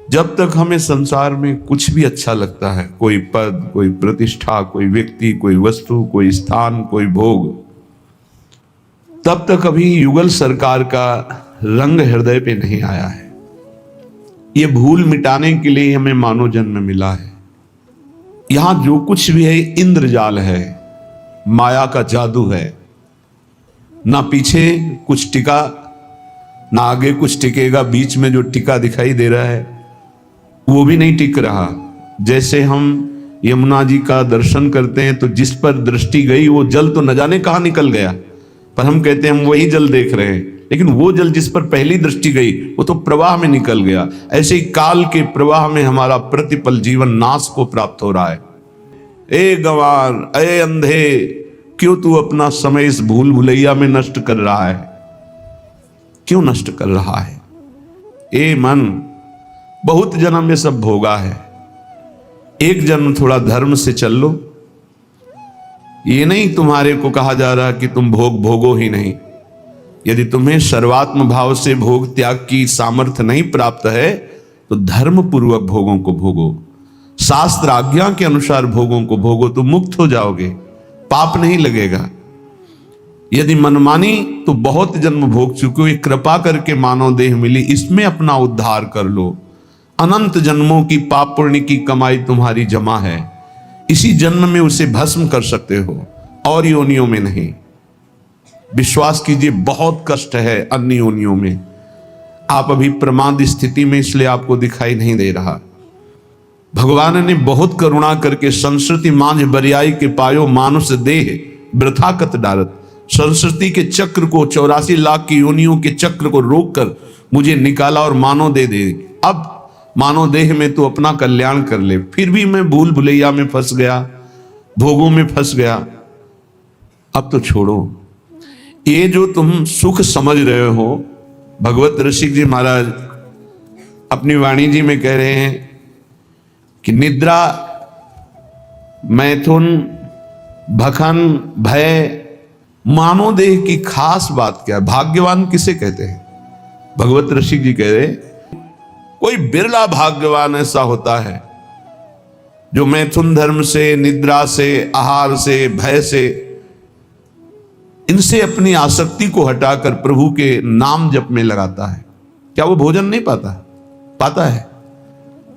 जब तक हमें संसार में कुछ भी अच्छा लगता है, कोई पद, कोई प्रतिष्ठा, कोई व्यक्ति, कोई वस्तु, कोई स्थान, कोई भोग, तब तक अभी युगल सरकार का रंग हृदय पे नहीं आया है। ये भूल मिटाने के लिए हमें मानव जन्म मिला है। यहां जो कुछ भी है इंद्रजाल है, माया का जादू है। ना पीछे कुछ टिका, ना आगे कुछ टिकेगा। बीच में जो टिका दिखाई दे रहा है वो भी नहीं टिक रहा। जैसे हम यमुना जी का दर्शन करते हैं तो जिस पर दृष्टि गई वो जल तो न जाने कहां निकल गया, पर हम कहते हैं हम वही जल देख रहे हैं, लेकिन वो जल जिस पर पहली दृष्टि गई वो तो प्रवाह में निकल गया। ऐसे ही काल के प्रवाह में हमारा प्रतिपल जीवन नाश को प्राप्त हो रहा है। ए गंवार, ए अंधे, क्यों तू अपना समय इस भूल भुलैया में नष्ट कर रहा है? क्यों नष्ट कर रहा है? ए मन, बहुत जन्म ये सब भोगा है, एक जन्म थोड़ा धर्म से चल लो। ये नहीं तुम्हारे को कहा जा रहा कि तुम भोग भोगो ही नहीं। यदि तुम्हें सर्वात्म भाव से भोग त्याग की सामर्थ्य नहीं प्राप्त है तो धर्म पूर्वक भोगों को भोगो, शास्त्र आज्ञा के अनुसार भोगों को भोगो, तो मुक्त हो जाओगे, पाप नहीं लगेगा। यदि मनमानी तो बहुत जन्म भोग चुके हो, कृपा करके मानव देह मिली, इसमें अपना उद्धार कर लो। अनंत जन्मों की पाप पुण्य की कमाई तुम्हारी जमा है, इसी जन्म में उसे भस्म कर सकते हो और योनियों में नहीं। विश्वास कीजिए, बहुत कष्ट है अन्य योनियों में। आप अभी प्रमाद स्थिति में, इसलिए आपको दिखाई नहीं दे रहा। भगवान ने बहुत करुणा करके संस्कृति मांझ बरियाई के पायो मानुष देह वृथा कत डारत, संस्कृति के चक्र को, 84 लाख की योनियों के चक्र को रोककर मुझे निकाला और मानव दे दे। अब मानव देह में तो अपना कल्याण कर ले, फिर भी मैं भूल भुलैया में फंस गया, भोगों में फंस गया। अब तो छोड़ो। ये जो तुम सुख समझ रहे हो, भगवत ऋषि जी महाराज अपनी वाणी जी में कह रहे हैं कि निद्रा, मैथुन, भखन, भय, मानव देह की खास बात क्या है? भाग्यवान किसे कहते हैं? भगवत ऋषि जी कह रहे कोई बिरला भाग्यवान ऐसा होता है जो मैथुन धर्म से, निद्रा से, आहार से, भय से, इनसे अपनी आसक्ति को हटाकर प्रभु के नाम जप में लगाता है। क्या वो भोजन नहीं पाता? पाता है,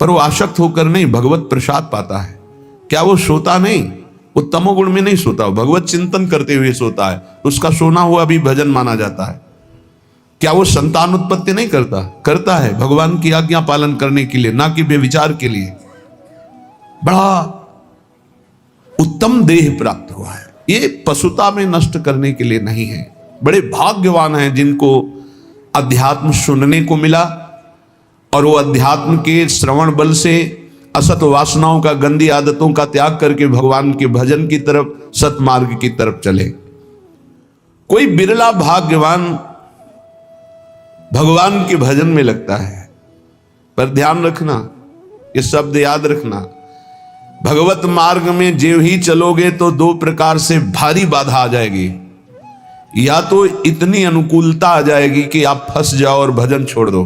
पर वो आसक्त होकर नहीं, भगवत प्रसाद पाता है। क्या वो सोता नहीं? वो तमोगुण में नहीं सोता, वो भगवत चिंतन करते हुए सोता है, उसका सोना हुआ भी भजन माना जाता है। क्या वो संतान उत्पत्ति नहीं करता? करता है, भगवान की आज्ञा पालन करने के लिए, ना कि बेविचार के लिए। बड़ा उत्तम देह प्राप्त हुआ है, ये पशुता में नष्ट करने के लिए नहीं है। बड़े भाग्यवान हैं जिनको अध्यात्म सुनने को मिला और वो अध्यात्म के श्रवण बल से असत वासनाओं का, गंदी आदतों का त्याग करके भगवान के भजन की तरफ, सतमार्ग की तरफ चले। कोई बिरला भाग्यवान भगवान के भजन में लगता है। पर ध्यान रखना, ये शब्द याद रखना, भगवत मार्ग में जो ही चलोगे तो दो प्रकार से भारी बाधा आ जाएगी। या तो इतनी अनुकूलता आ जाएगी कि आप फंस जाओ और भजन छोड़ दो,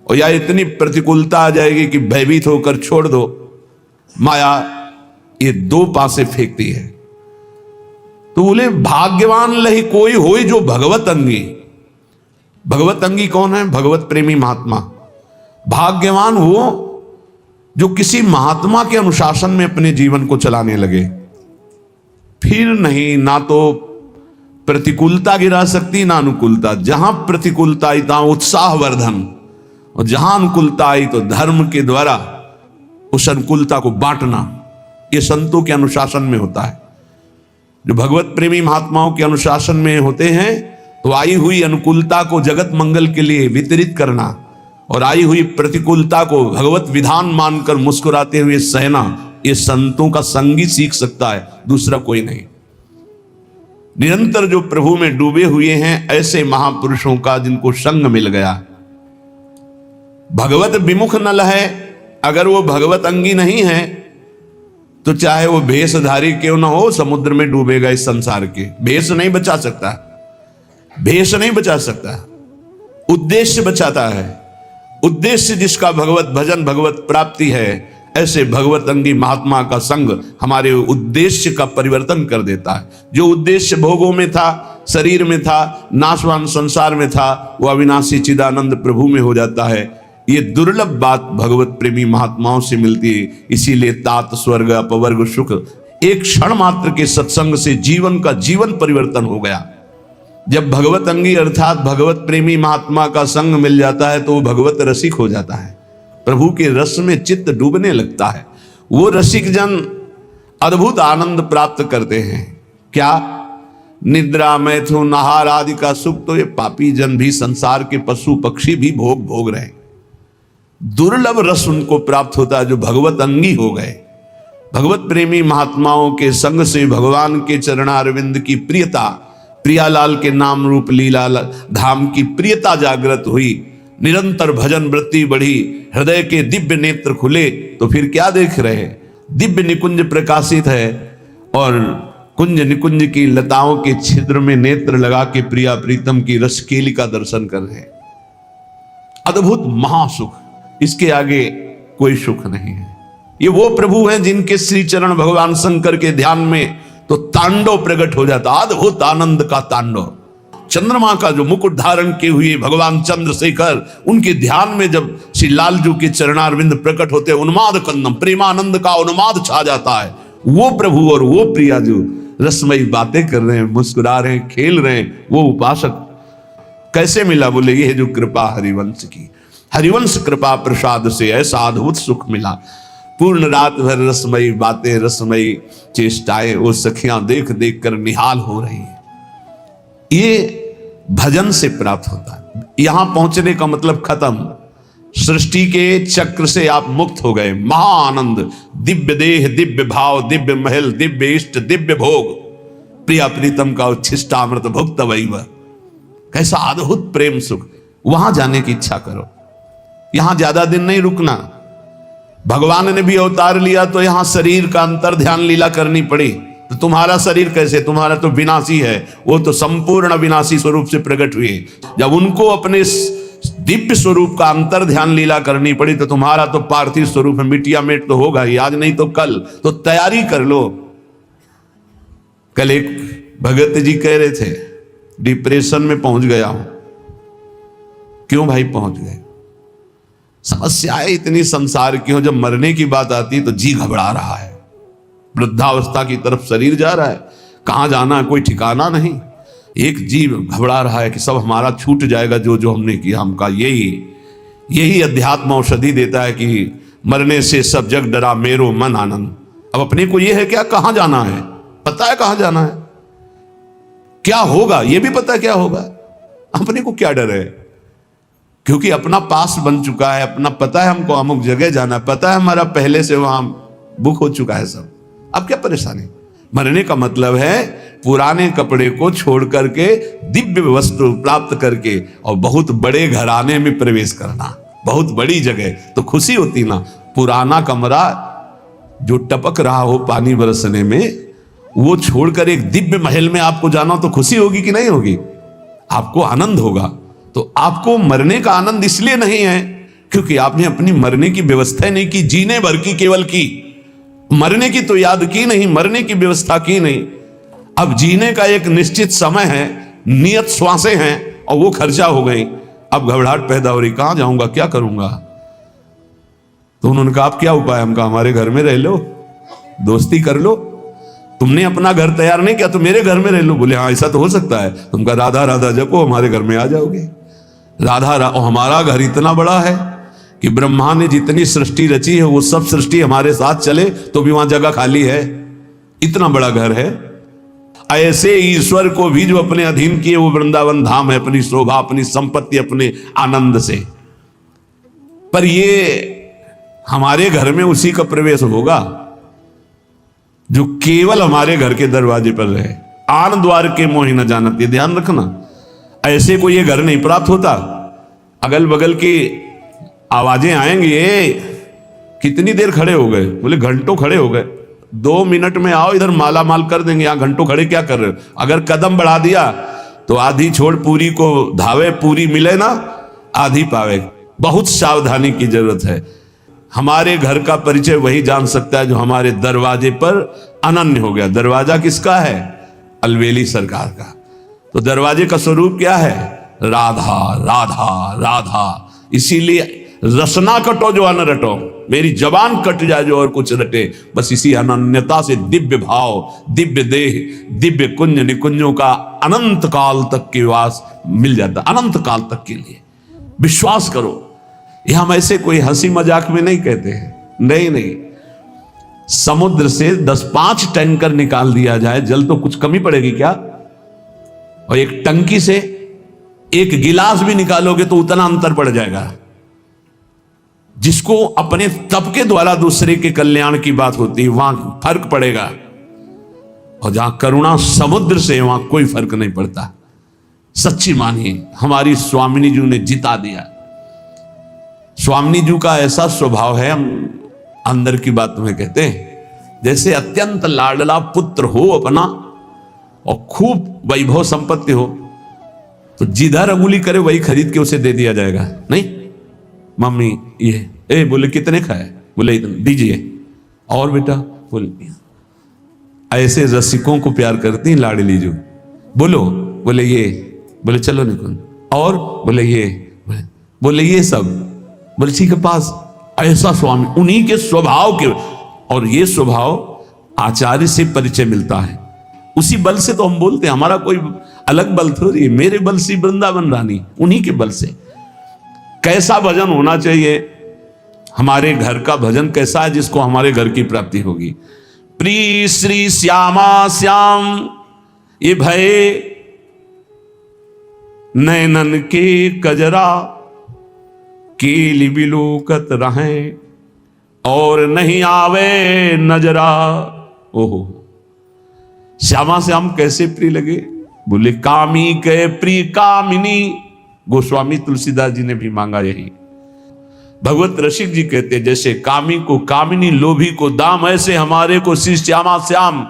और या इतनी प्रतिकूलता आ जाएगी कि भयभीत होकर छोड़ दो। माया ये दो पासे फेंकती है। तो बोले भाग्यवान लही कोई होई जो भगवत अंगी। भगवत अंगी कौन है? भगवत प्रेमी महात्मा। भाग्यवान वो जो किसी महात्मा के अनुशासन में अपने जीवन को चलाने लगे। फिर नहीं, ना तो प्रतिकूलता गिरा सकती ना अनुकूलता। जहां प्रतिकूलता आई तहां उत्साह वर्धन, और जहां अनुकूलता आई तो धर्म के द्वारा उस अनुकूलता को बांटना। ये संतों के अनुशासन में होता है। जो भगवत प्रेमी महात्माओं के अनुशासन में होते हैं तो आई हुई अनुकूलता को जगत मंगल के लिए वितरित करना और आई हुई प्रतिकूलता को भगवत विधान मानकर मुस्कुराते हुए सहना, ये संतों का संगी सीख सकता है, दूसरा कोई नहीं। निरंतर जो प्रभु में डूबे हुए हैं ऐसे महापुरुषों का जिनको संग मिल गया। भगवत विमुख नल है, अगर वो भगवत अंगी नहीं है तो चाहे वो भेषधारी क्यों ना हो, समुद्र में डूबेगा। इस संसार के भेष नहीं बचा सकता, भेष नहीं बचा सकता, उद्देश्य बचाता है। उद्देश्य जिसका भगवत भजन भगवत प्राप्ति है, ऐसे भगवत अंगी महात्मा का संग हमारे उद्देश्य का परिवर्तन कर देता है। जो उद्देश्य भोगों में था, शरीर में था, नाशवान संसार में था, वो अविनाशी चिदानंद प्रभु में हो जाता है। ये दुर्लभ बात भगवत प्रेमी महात्माओं से मिलती है। इसीलिए तात स्वर्ग अपवर्ग सुख, एक क्षण मात्र के सत्संग से जीवन का जीवन परिवर्तन हो गया। जब भगवत अंगी अर्थात भगवत प्रेमी महात्मा का संग मिल जाता है तो वो भगवत रसिक हो जाता है, प्रभु के रस में चित्त डूबने लगता है। वो रसिक जन अद्भुत आनंद प्राप्त करते हैं। क्या? निद्रा, मैथुन, आहार आदि का सुख तो ये पापी जन भी, संसार के पशु पक्षी भी भोग रहे। दुर्लभ रस उनको प्राप्त होता है जो भगवत अंगी हो गए। भगवत प्रेमी महात्माओं के संग से भगवान के चरणारविंद की प्रियता, प्रियालाल के नाम रूप लीला धाम की प्रियता जागृत हुई, निरंतर भजन वृत्ति बढ़ी, हृदय के दिव्य नेत्र खुले। तो फिर क्या देख रहे हैं? दिव्य निकुंज प्रकाशित है और कुंज निकुंज की लताओं के छिद्र में नेत्र लगा के प्रिया प्रीतम की रसकेली का दर्शन कर रहे हैं। अद्भुत महासुख, इसके आगे कोई सुख नहीं है। ये वो प्रभु हैं जिनके श्री चरण भगवान शंकर के ध्यान में तो तांडव प्रकट हो जाता, अद्भुत आनंद का तांडव। चंद्रमा का जो मुकुट धारण किए हुए भगवान चंद्रशेखर, उनके ध्यान में जब श्री लालजू के चरणारविंद प्रकट होते, उन्माद कंदम, प्रेमानंद का उन्माद छा जाता है। वो प्रभु और वो प्रिया जो रसमयी बातें कर रहे हैं, मुस्कुरा रहे हैं, खेल रहे हैं, वो उपासक कैसे मिला? बोले ये जो कृपा हरिवंश की, हरिवंश कृपा प्रसाद से ऐसा अद्भुत सुख मिला। पूर्ण रात भर रसमयी बातें, रसमयी चेष्टाएं वो सखियां देख देख कर निहाल हो रही है। ये भजन से प्राप्त होता है। यहां पहुंचने का मतलब खत्म, सृष्टि के चक्र से आप मुक्त हो गए। महाआनंद, दिव्य देह, दिव्य भाव, दिव्य महल, दिव्य इष्ट, दिव्य भोग, प्रिया प्रीतम का उच्छिष्टामृत भुक्त वैव, कैसा अद्भुत प्रेम सुख। वहां जाने की इच्छा करो, यहां ज्यादा दिन नहीं रुकना। भगवान ने भी अवतार लिया तो यहां शरीर का अंतर ध्यान लीला करनी पड़ी। तो तुम्हारा शरीर कैसे? तुम्हारा तो विनाशी है, वो तो संपूर्ण विनाशी स्वरूप से प्रकट हुए। जब उनको अपने दिव्य स्वरूप का अंतर ध्यान लीला करनी पड़ी तो तुम्हारा तो पार्थिव स्वरूप है, मिटिया मेट तो होगा ही, आज नहीं तो कल। तो तैयारी कर लो। कल एक भगत जी कह रहे थे डिप्रेशन में पहुंच गया हूं। क्यों भाई पहुंच गए? समस्याएं इतनी संसार की हो, जब मरने की बात आती तो जी घबरा रहा है, वृद्धावस्था की तरफ शरीर जा रहा है, कहां जाना है कोई ठिकाना नहीं। एक जीव घबरा रहा है कि सब हमारा छूट जाएगा, जो जो हमने किया। हमका यही अध्यात्म औषधि देता है कि मरने से सब जग डरा मेरो मन आनंद। अब अपने को यह है क्या, कहां जाना है, पता है कहां जाना है, क्या होगा ये भी पता है क्या होगा। अपने को क्या डर है, क्योंकि अपना पास बन चुका है, अपना पता है हमको अमुक जगह जाना, पता है हमारा पहले से वहां बुक हो चुका है सब। अब क्या परेशानी? मरने का मतलब है पुराने कपड़े को छोड़ करके दिव्य वस्त्र प्राप्त करके और बहुत बड़े घराने में प्रवेश करना, बहुत बड़ी जगह। तो खुशी होती ना, पुराना कमरा जो टपक रहा हो पानी बरसने में, वो छोड़कर एक दिव्य महल में आपको जाना, तो खुशी होगी कि नहीं होगी? आपको आनंद होगा। तो आपको मरने का आनंद इसलिए नहीं है क्योंकि आपने अपनी मरने की व्यवस्था नहीं की, जीने भर की केवल की, मरने की तो याद की नहीं, मरने की व्यवस्था की नहीं। अब जीने का एक निश्चित समय है, नियत श्वासें हैं और वो खर्चा हो गई। अब घबराहट पैदा हो रही, कहां जाऊंगा, क्या करूंगा। तो उन्होंने कहा आप क्या उपाय? हम कहा हमारे घर में रह लो, दोस्ती कर लो। तुमने अपना घर तैयार नहीं किया तो मेरे घर में रह लो। बोले हाँ ऐसा तो हो सकता है। तुमका राधा राधा जपो, हमारे घर में आ जाओगे। राधा हमारा घर इतना बड़ा है कि ब्रह्मा ने जितनी सृष्टि रची है वो सब सृष्टि हमारे साथ चले तो भी वहां जगह खाली है, इतना बड़ा घर है। ऐसे ईश्वर को भी जो अपने अधीन किए वो वृंदावन धाम है, अपनी शोभा, अपनी संपत्ति, अपने आनंद से। पर ये हमारे घर में उसी का प्रवेश होगा जो केवल हमारे घर के दरवाजे पर रहे। आन द्वार के मोहि न जानत, ये ध्यान रखना। ऐसे को ये घर नहीं प्राप्त होता। अगल बगल की आवाजें आएंगी, कितनी देर खड़े हो गए? बोले घंटों खड़े हो गए। 2 मिनट में आओ, इधर माला माल कर देंगे। यहाँ घंटों खड़े क्या कर रहे हो? अगर कदम बढ़ा दिया तो आधी छोड़ पूरी को धावे, पूरी मिले ना आधी पावे। बहुत सावधानी की जरूरत है। हमारे घर का परिचय वही जान सकता है जो हमारे दरवाजे पर अनन्य हो गया। दरवाजा किसका है? अलवेली सरकार का। तो दरवाजे का स्वरूप क्या है? राधा राधा राधा। इसीलिए रसना कटो जो अन रटो, मेरी जबान कट जाए जो और कुछ रटे। बस इसी अनन्यता से दिव्य भाव, दिव्य देह, दिव्य कुंज निकुंजों का अनंत काल तक के वास मिल जाता, अनंत काल तक के लिए। विश्वास करो, ये हम ऐसे कोई हंसी मजाक में नहीं कहते हैं। नहीं नहीं, समुद्र से 10-5 टैंकर निकाल दिया जाए, जल तो कुछ कमी पड़ेगी क्या? और एक टंकी से एक गिलास भी निकालोगे तो उतना अंतर पड़ जाएगा। जिसको अपने तप के द्वारा दूसरे के कल्याण की बात होती है वहां फर्क पड़ेगा, और जहां करुणा समुद्र से वहां कोई फर्क नहीं पड़ता। सच्ची मानिए, हमारी स्वामिनी जी ने जिता दिया। स्वामिनी जी का ऐसा स्वभाव है, हम अंदर की बात में कहते हैं, जैसे अत्यंत लाडला पुत्र हो अपना और खूब वैभव संपत्ति हो तो जिधर अंगुली करे वही खरीद के उसे दे दिया जाएगा। नहीं, मम्मी ये बोले कितने खाए? बोले इतने दीजिए। और बेटा? बोले ऐसे रसिकों को प्यार करती हैं लाडली जो। बोलो, बोले ये, बोले चलो निकुंज। और बोले ये, बोले ये सब, बोले ठीक है पास। ऐसा स्वामी, उन्हीं के स्वभाव के, और ये स्वभाव आचार्य से परिचय मिलता है। उसी बल से तो हम बोलते हैं, हमारा कोई अलग बल थोड़ी, मेरे बल से वृंदावन रानी, उन्हीं के बल से। कैसा भजन होना चाहिए? हमारे घर का भजन कैसा है जिसको हमारे घर की प्राप्ति होगी? प्रिय श्री श्यामा श्याम ये भय नैनन के कजरा, केली बिलोकत रहे और नहीं आवे नजरा। ओहो, श्यामा श्याम कैसे प्रिय लगे? बोले कामी के प्रिय कामिनी। गोस्वामी तुलसीदास जी ने भी मांगा यही। भगवत रसिक जी कहते जैसे कामी को कामिनी, लोभी को दाम, ऐसे हमारे को श्री श्यामा श्याम।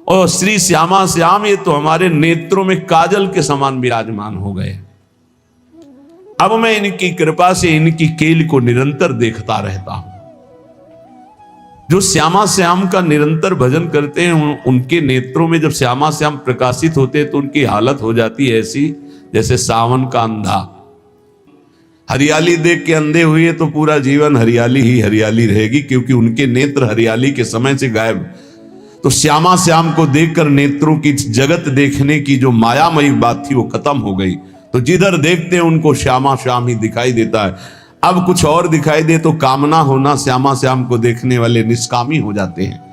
और श्री श्यामा श्याम ये तो हमारे नेत्रों में काजल के समान विराजमान हो गए। अब मैं इनकी कृपा से इनकी केल को निरंतर देखता रहता हूं। जो श्यामा श्याम का निरंतर भजन करते हैं उनके नेत्रों में जब श्यामा श्याम प्रकाशित होते हैं तो उनकी हालत हो जाती है ऐसी जैसे सावन का अंधा। हरियाली देख के अंधे हुए तो पूरा जीवन हरियाली ही हरियाली रहेगी, क्योंकि उनके नेत्र हरियाली के समय से गायब। तो श्यामा श्याम को देखकर नेत्रों की जगत देखने की जो मायामयी बात थी वो खत्म हो गई। तो जिधर देखते हैं उनको श्यामा श्याम ही दिखाई देता है। अब कुछ और दिखाई दे तो कामना होना, श्यामा श्याम को देखने वाले निष्कामी हो जाते हैं।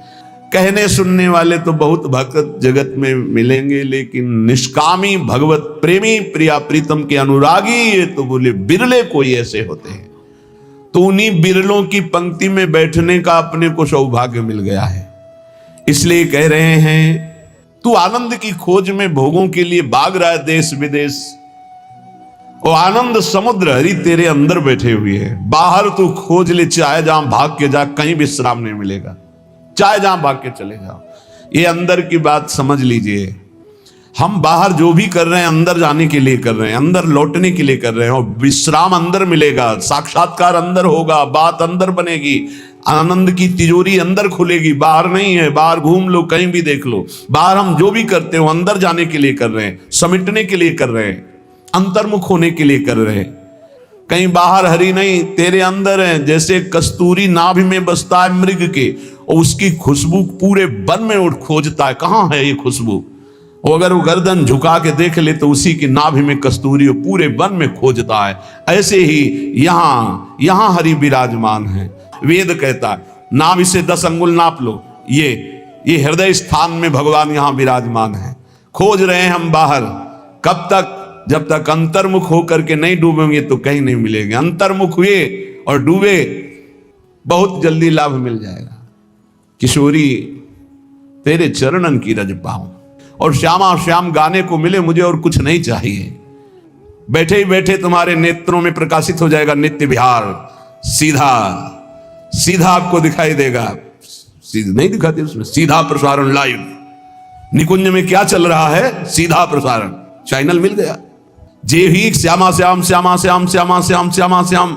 कहने सुनने वाले तो बहुत भक्त जगत में मिलेंगे, लेकिन निष्कामी भगवत प्रेमी प्रिया प्रीतम के अनुरागी ये तो बोले बिरले कोई ऐसे होते हैं। तो उन्हीं बिरलों की पंक्ति में बैठने का अपने को सौभाग्य मिल गया है। इसलिए कह रहे हैं तू आनंद की खोज में भोगों के लिए भाग रहा है देश विदेश, और आनंद समुद्र हरि तेरे अंदर बैठे हुए है। बाहर तू खोज ले, चाहे जहां भाग के जा, कहीं विश्राम नहीं मिलेगा। चाहे जहां भाग के चले जाओ, ये अंदर की बात समझ लीजिए। हम बाहर जो भी कर रहे हैं अंदर जाने के लिए कर रहे हैं, अंदर लौटने के लिए कर रहे हैं, और विश्राम अंदर मिलेगा, साक्षात्कार अंदर होगा, बात अंदर बनेगी, आनंद की तिजोरी अंदर खुलेगी, बाहर नहीं है। बाहर घूम लो, कहीं भी देख लो, बाहर हम जो भी करते हो अंदर जाने के लिए कर रहे हैं, समेटने के लिए कर रहे हैं, अंतर्मुख होने के लिए कर रहे हैं। कहीं बाहर हरि नहीं, तेरे अंदर है। जैसे कस्तूरी नाभि में बसता है मृग के, और उसकी खुशबू पूरे वन में उठ खोजता है, कहां है ये खुशबू। और अगर वो गर्दन झुका के देख ले तो उसी की नाभि में कस्तूरी पूरे वन में खोजता है। ऐसे ही यहां हरि विराजमान है। वेद कहता है नाभि से 10 अंगुल नाप लो, ये हृदय स्थान में भगवान यहां विराजमान है। खोज रहे हैं हम बाहर, कब तक? जब तक अंतर्मुख होकर के नहीं डूबेंगे तो कहीं नहीं मिलेंगे। अंतर्मुख हुए और डूबे, बहुत जल्दी लाभ मिल जाएगा। किशोरी तेरे चरणन की रज पाऊं, और श्यामा श्याम गाने को मिले मुझे, और कुछ नहीं चाहिए। बैठे ही बैठे तुम्हारे नेत्रों में प्रकाशित हो जाएगा नित्य विहार। सीधा आपको दिखाई देगा। सीधा नहीं दिखाते उसमें, सीधा प्रसारण लाइव। निकुंज में क्या चल रहा है? सीधा प्रसारण, चैनल मिल गया। जे ही श्यामा श्याम श्यामा श्याम श्यामा श्याम श्यामा श्याम